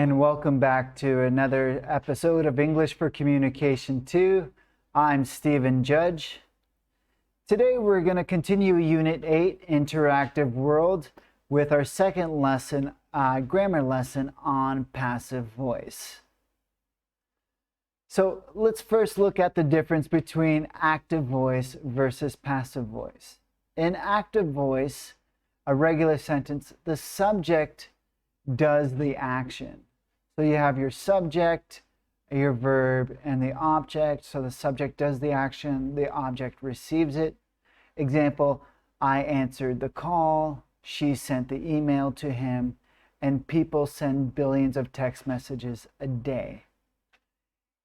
and welcome back to another episode of English for Communication 2. I'm Stephen Judge. Today we're going to continue Unit 8, Interactive World, with our second lesson, grammar lesson on passive voice. So let's first look at the difference between active voice versus passive voice. In active voice, a regular sentence, the subject does the action. So you have your subject, your verb, and the object. So the subject does the action, the object receives it. Example, I answered the call, she sent the email to him, and people send billions of text messages a day.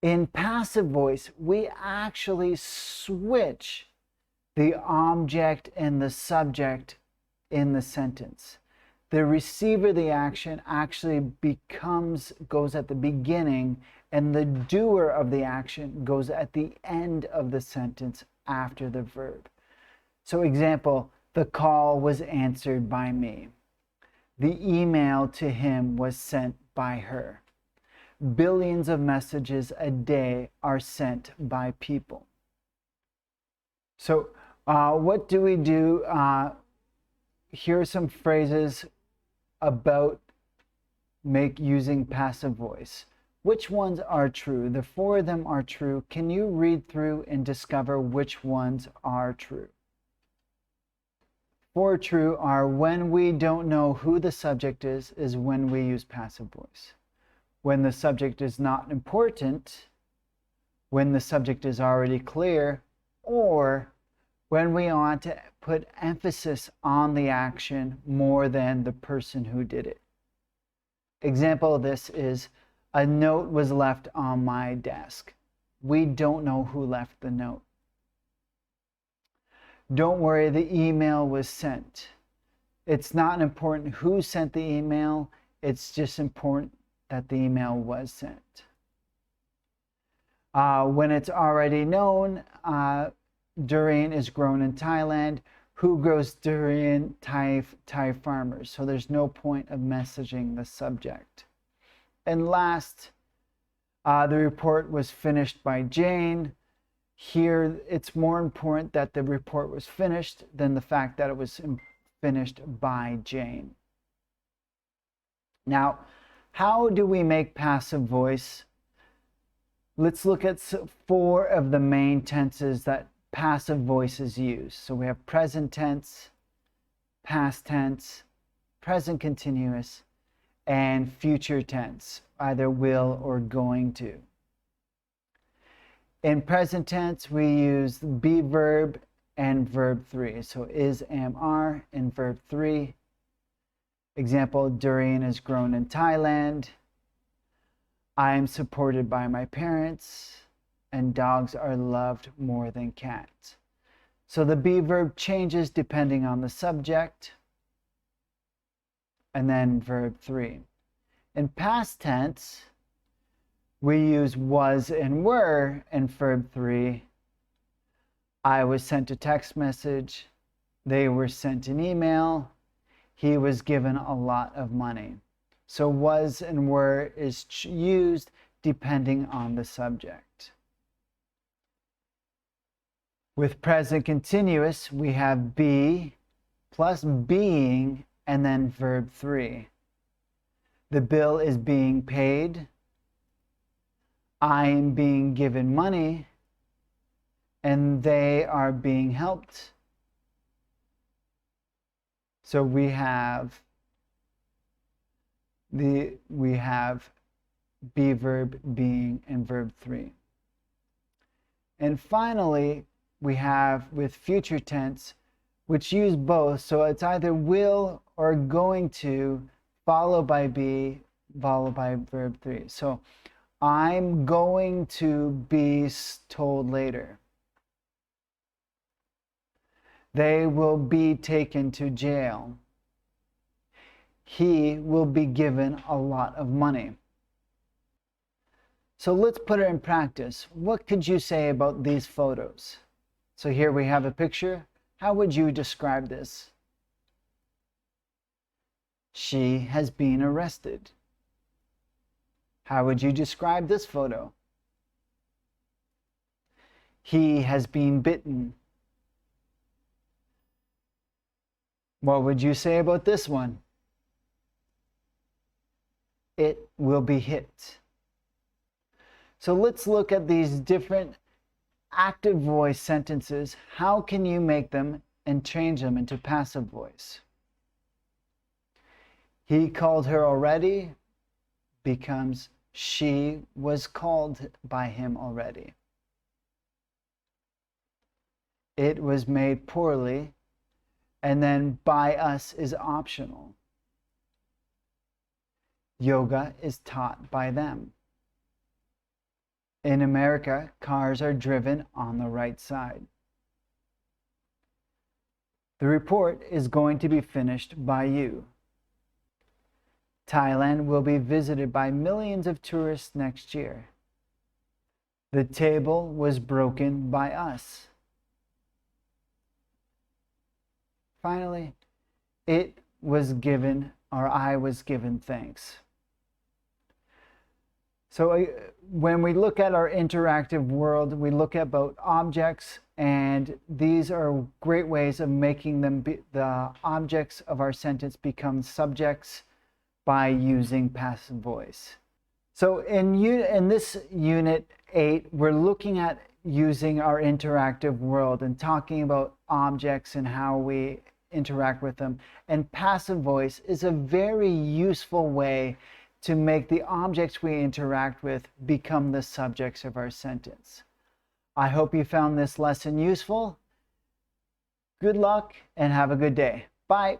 In passive voice, we actually switch the object and the subject in the sentence. The receiver, the action, actually goes at the beginning, and the doer of the action goes at the end of the sentence after the verb. So example, the call was answered by me. The email to him was sent by her. Billions of messages a day are sent by people. So what do we do? Here are some phrases about using passive voice. Which ones are true? The four of them are true. Can you read through and discover which ones are true? Four true are: when we don't know who the subject is when we use passive voice. When the subject is not important, when the subject is already clear, or when we want to put emphasis on the action more than the person who did it. Example of this is, a note was left on my desk. We don't know who left the note. Don't worry, the email was sent. It's not important who sent the email, it's just important that the email was sent. When it's already known, durian is grown in Thailand. Who grows durian? Thai farmers. So there's no point of messaging the subject. And last, the report was finished by Jane. Here, it's more important that the report was finished than the fact that it was finished by Jane. Now, how do we make passive voice? Let's look at four of the main tenses that passive voices use. So we have present tense, past tense, present continuous, and future tense, either will or going to. In present tense, we use be verb and verb 3. So is, am, are in verb 3. Example, durian is grown in Thailand. I am supported by my parents. And dogs are loved more than cats. So the be verb changes depending on the subject. And then verb 3. In past tense, we use was and were in verb 3. I was sent a text message. They were sent an email. He was given a lot of money. So was and were is used depending on the subject. With present continuous, we have be plus being and then verb 3. The bill is being paid. I am being given money. And they are being helped. So we have be verb, being, and verb 3. And finally, we have with future tense, which use both. So it's either will or going to, followed by be, followed by verb 3. So I'm going to be told later. They will be taken to jail. He will be given a lot of money. So let's put it in practice. What could you say about these photos? So here we have a picture. How would you describe this? She has been arrested. How would you describe this photo? He has been bitten. What would you say about this one? It will be hit. So let's look at these different active voice sentences. How can you make them and change them into passive voice? He called her already becomes she was called by him already. It was made poorly, and then by us is optional. Yoga is taught by them. In America, cars are driven on the right side. The report is going to be finished by you. Thailand will be visited by millions of tourists next year. The table was broken by us. Finally, it was given, or I was given thanks. So when we look at our interactive world, we look at both objects, and these are great ways of making them the objects of our sentence become subjects by using passive voice. So in this unit 8, we're looking at using our interactive world and talking about objects and how we interact with them. And passive voice is a very useful way to make the objects we interact with become the subjects of our sentence. I hope you found this lesson useful. Good luck and have a good day. Bye.